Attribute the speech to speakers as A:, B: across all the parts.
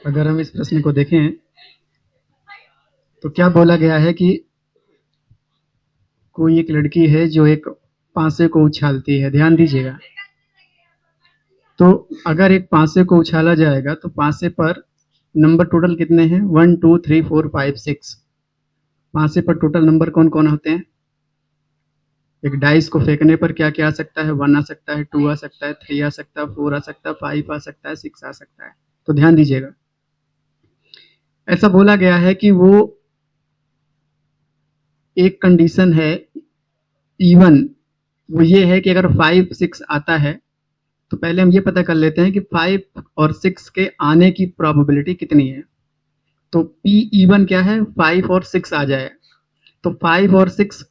A: अगर हम इस प्रश्न को देखें तो क्या बोला गया है कि कोई एक लड़की है जो एक पासे को उछालती है। ध्यान दीजिएगा। तो अगर एक पासे को उछाला जाएगा तो पासे पर नंबर टोटल कितने हैं? 1 2 3 4 5 6। पासे पर टोटल नंबर कौन कौन होते हैं? एक डाइस को फेंकने पर क्या क्या आ सकता है? 1 आ सकता है, 2 आ सकता है, 3 आ सकता है, 4 आ सकता है, 5 आ सकता है, 6 आ सकता है। तो ध्यान दीजिएगा। ऐसा बोला गया है कि वो एक कंडीशन है इवन, वो ये है कि अगर 5 6 आता है तो पहले हम ये पता कर लेते हैं कि 5 और 6 के आने की प्रोबेबिलिटी कितनी है। तो पी इवन क्या है? 5 और 6 आ जाए। तो 5 और 6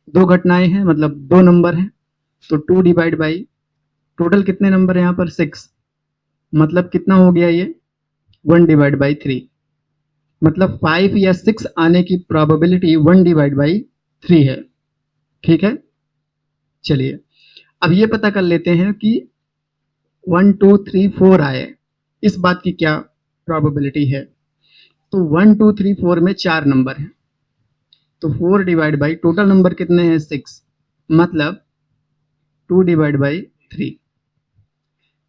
A: दो घटनाएं हैं, मतलब दो नंबर हैं। तो 2 डिवाइड बाई टोटल कितने नंबर है यहाँ पर? 6। मतलब कितना हो गया ये? 1 डिवाइड बाई 3। मतलब 5 या 6 आने की प्रोबेबिलिटी 1 डिवाइड बाई 3 है। ठीक है, चलिए अब ये पता कर लेते हैं कि 1 2 3 4 आए, इस बात की क्या प्रोबेबिलिटी है। तो 1 2 3 4 में 4 नंबर हैं। तो 4 डिवाइड बाई टोटल नंबर कितने हैं? 6। मतलब 2 डिवाइड बाई 3।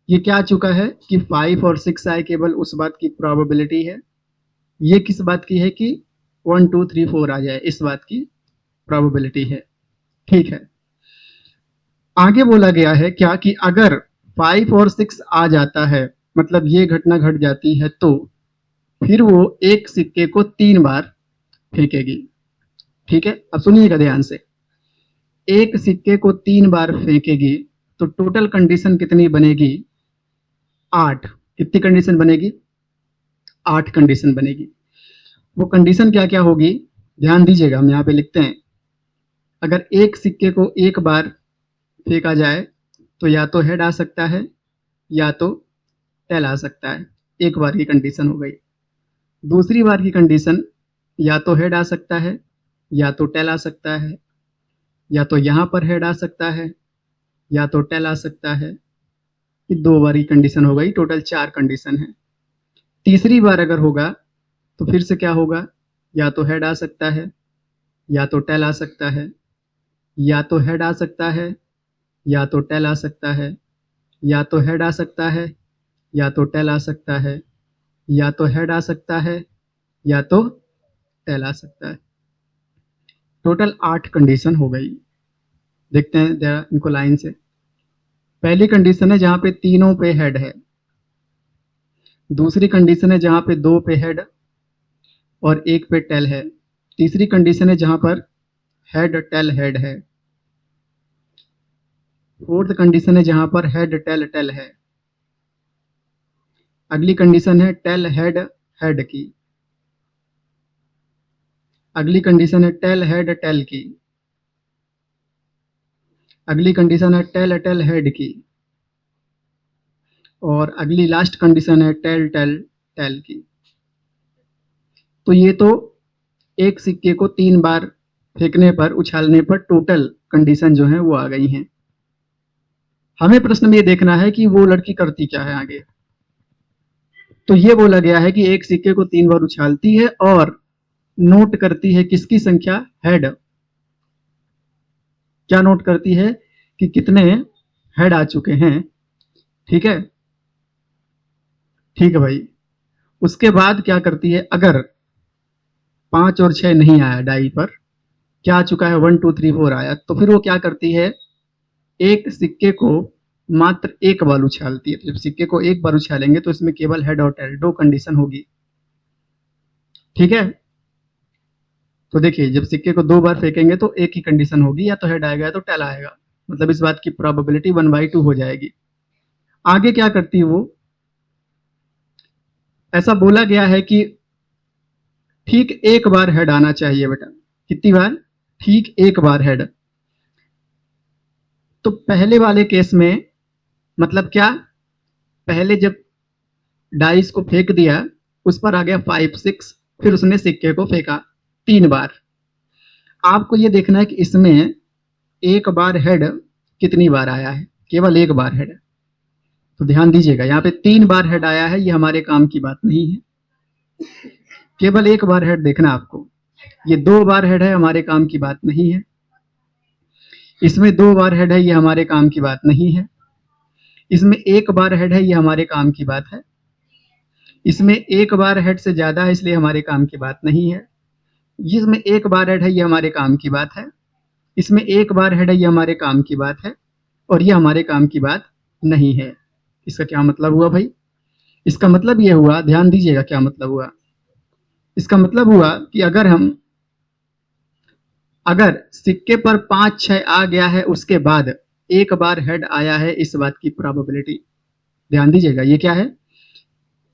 A: ये क्या आ चुका है कि 5 और 6 आए, केवल उस बात की प्रोबेबिलिटी है। ये किस बात की है कि 1 2 3 4 आ जाए, इस बात की प्रोबेबिलिटी है। ठीक है, आगे बोला गया है क्या कि अगर 5 और 6 आ जाता है, मतलब ये घटना घट जाती है, तो फिर वो एक सिक्के को 3 बार फेंकेगी। ठीक है, अब सुनिएगा ध्यान से। एक सिक्के को 3 बार फेंकेगी तो टोटल कंडीशन कितनी बनेगी? 8। कितनी कंडीशन बनेगी? 8 कंडीशन बनेगी। वो कंडीशन क्या क्या होगी? ध्यान दीजिएगा, हम यहाँ पे लिखते हैं। अगर एक सिक्के को एक बार फेंका जाए तो या तो हेड आ सकता है या तो टेल आ सकता है। एक बार की कंडीशन हो गई। दूसरी बार की कंडीशन, या तो हेड आ सकता है या तो टेल आ सकता है, या तो यहाँ पर हेड आ सकता है या तो टेल आ सकता है। ये 2 बार की कंडीशन हो गई, टोटल 4 कंडीशन है। तीसरी बार अगर होगा तो फिर से क्या होगा? या तो हेड आ सकता है या तो टेल आ सकता है, या तो हेड आ सकता है या तो टेल आ सकता है, या तो हेड आ सकता है या तो टेल आ सकता है, या तो हेड आ सकता है या तो टेल आ सकता है। टोटल 8 कंडीशन हो गई। देखते हैं जरा इनको लाइन से। पहली कंडीशन है जहां पे तीनों पे हेड है। दूसरी कंडीशन है जहां पे 2 पे हेड और 1 पे टेल है। तीसरी कंडीशन है जहां पर हेड टेल हेड है। फोर्थ कंडीशन है जहां पर हेड टेल टेल है। अगली कंडीशन है टेल हेड हेड की। अगली कंडीशन है टेल हेड टेल की। अगली कंडीशन है टेल टेल हेड की। और अगली लास्ट कंडीशन है टेल टेल टेल की। तो ये तो एक सिक्के को 3 बार फेंकने पर, उछालने पर टोटल कंडीशन जो है वो आ गई हैं। हमें प्रश्न में ये देखना है कि वो लड़की करती क्या है आगे। तो ये बोला गया है कि एक सिक्के को 3 बार उछालती है और नोट करती है किसकी संख्या? हेड। क्या नोट करती है? कि कितने हेड आ चुके हैं। ठीक है, ठीक है भाई। उसके बाद क्या करती है? अगर 5 और 6 नहीं आया डाई पर, क्या आ चुका है? 1 2 3 4 आया, तो फिर वो क्या करती है? एक सिक्के को मात्र एक बार उछालती है। तो जब सिक्के को एक बार उछालेंगे तो इसमें केवल हेड और टेल 2 कंडीशन होगी। ठीक है, तो देखिए जब सिक्के को 2 बार फेंकेंगे तो एक ही कंडीशन होगी, या तो हेड आएगा या तो टेल आएगा। मतलब इस बात की प्रोबेबिलिटी 1/2 हो जाएगी। आगे क्या करती है वो? ऐसा बोला गया है कि ठीक एक बार हेड आना चाहिए बेटा। कितनी बार? ठीक एक बार हेड। तो पहले वाले केस में मतलब क्या? पहले जब डाइस को फेंक दिया, उस पर आ गया 5 6, फिर उसने सिक्के को फेंका 3 बार। आपको ये देखना है कि इसमें एक बार हेड कितनी बार आया है? केवल एक बार हेड। तो ध्यान दीजिएगा, यहाँ पे 3 बार हेड आया है, ये हमारे काम की बात नहीं है। केवल एक बार हेड देखना आपको। ये 2 बार हेड है, हमारे काम की बात नहीं है। इसमें 2 बार हेड है, ये हमारे काम की बात नहीं है। इसमें 1 बार हेड है, ये हमारे काम की बात है। इसमें 1 बार हेड से ज्यादा है, इसलिए हमारे काम की बात नहीं है। जिसमें 1 बार हेड है, ये हमारे काम की बात है। इसमें 1 बार हेड है, ये हमारे काम की बात है। और ये हमारे काम की बात नहीं है। इसका क्या मतलब हुआ भाई? इसका मतलब ये हुआ, ध्यान दीजिएगा क्या मतलब हुआ। इसका मतलब हुआ कि अगर सिक्के पर 5-6 आ गया है, उसके बाद 1 बार हेड आया है, इस बात की प्रोबेबिलिटी। ध्यान दीजिएगा, ये क्या है?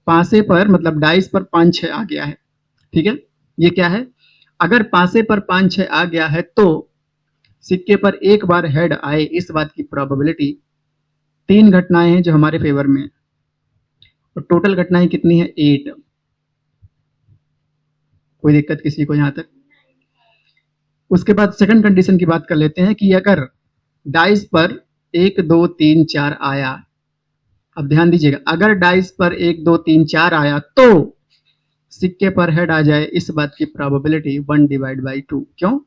A: पांसे पर मतलब डाइस पर 5-6 आ गया है, ठीक है। ये क्या है? अगर पांसे पर 5-6 आ गया है तो सिक्के पर 1 बार हेड आए, इस बात की प्रोबेबिलिटी। 3 घटनाएं हैं जो हमारे फेवर में है, और टोटल घटनाएं कितनी है? 8। कोई दिक्कत किसी को यहां तक? उसके बाद सेकंड कंडीशन की बात कर लेते हैं कि अगर डाइस पर 1 2 3 4 आया। अब ध्यान दीजिएगा, अगर डाइस पर 1 2 3 4 आया तो सिक्के पर हेड आ जाए, इस बात की प्रोबेबिलिटी 1/2। क्यों?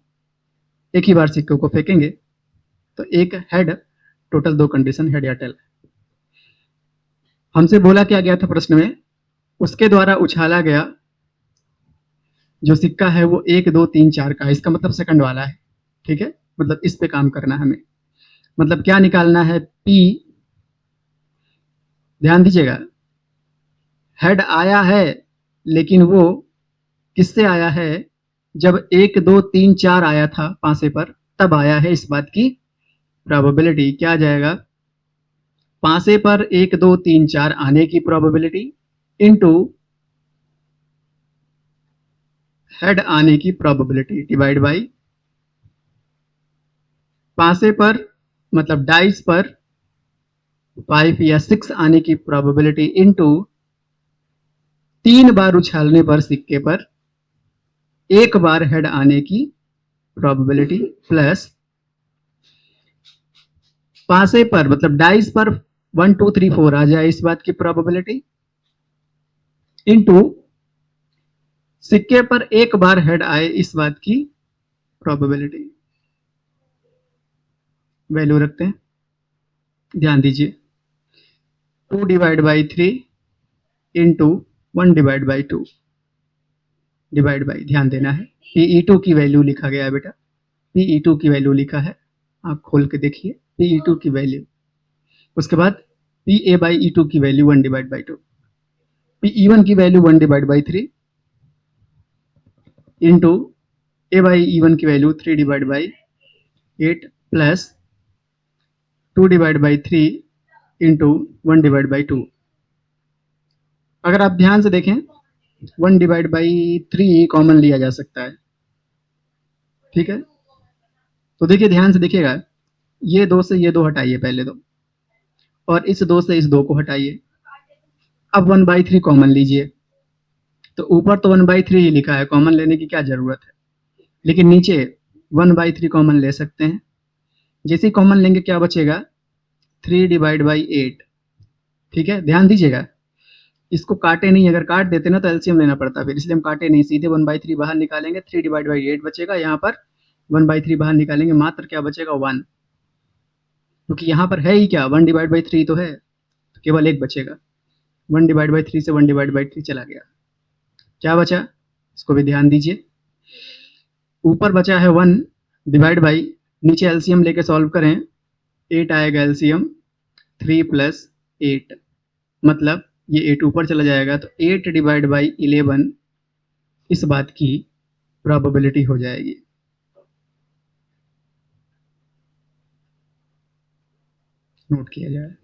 A: एक ही बार सिक्के को फेंकेंगे तो एक हेड, टोटल 2 कंडीशन हेड या टेल। हमसे बोला क्या गया था प्रश्न में? उसके द्वारा उछाला गया जो सिक्का है वो 1 2 3 4 का है, इसका मतलब सेकंड वाला है, ठीक है। मतलब इस पे काम करना है हमें। मतलब क्या निकालना है? P। ध्यान दीजिएगा, हेड आया है, लेकिन वो किससे आया है? जब 1 2 3 4 आया था पांसे पर, तब आया है, इस बात की प्रोबेबिलिटी। क्या आ जाएगा? पांसे पर 1 2 3 4 आने की प्रोबेबिलिटी इनटू हेड आने की प्रोबेबिलिटी डिवाइड बाय पांसे पर मतलब डाइस पर 5 या 6 आने की प्रोबेबिलिटी इनटू 3 बार उछालने पर सिक्के पर 1 बार हेड आने की प्रोबेबिलिटी प्लस पांसे पर मतलब डाइस पर 1 2 3 4 आ जाए, इस बात की प्रोबेबिलिटी इनटू सिक्के पर 1 बार हेड आए, इस बात की प्रोबेबिलिटी। वैल्यू रखते हैं, ध्यान दीजिए। 2/3 इंटू 1/2 डिवाइड बाई, ध्यान देना है, Pe2 की वैल्यू लिखा गया है बेटा। Pe2 की वैल्यू लिखा है, आप खोल के देखिए Pe2 की वैल्यू। उसके बाद Pa/E2 की वैल्यू 1/2। Pe1 की वैल्यू 1/3 इंटू A/E1 की वैल्यू 3/8 प्लस 2/3 इंटू 1/2। अगर आप ध्यान से देखें 1/3 कॉमन लिया जा सकता है, ठीक है। तो देखिए, ध्यान से देखिएगा, ये 2 से ये 2 हटाइए पहले तो, और इस 2 से इस 2 को हटाइए। अब 1/3 कॉमन लीजिए। तो ऊपर तो 1/3 ही लिखा है, कॉमन लेने की क्या जरूरत है, लेकिन नीचे 1/3 कॉमन ले सकते हैं। जैसे ही कॉमन लेंगे क्या बचेगा? 3/8। ठीक है, ध्यान दीजिएगा, इसको काटे नहीं, अगर काट देते ना तो एलसीएम लेना पड़ता फिर, इसलिए हम काटे नहीं, सीधे 1/3 बाहर निकालेंगे, 3/8 बचेगा। यहाँ पर 1/3 बाहर निकालेंगे, मात्र क्या बचेगा? 1। क्योंकि यहाँ पर है ही क्या? 1/3 तो है, तो केवल 1 बचेगा। 1/3 से 1/3 चला गया, क्या बचा? इसको भी ध्यान दीजिए। ऊपर बचा है 1 डिवाइड बाई, नीचे एलसीएम लेके सॉल्व करें, 8 आएगा एलसीएम, 3 प्लस 8, मतलब ये 8 ऊपर चला जाएगा, तो 8/11 इस बात की प्रोबेबिलिटी हो जाएगी। नोट किया जाए।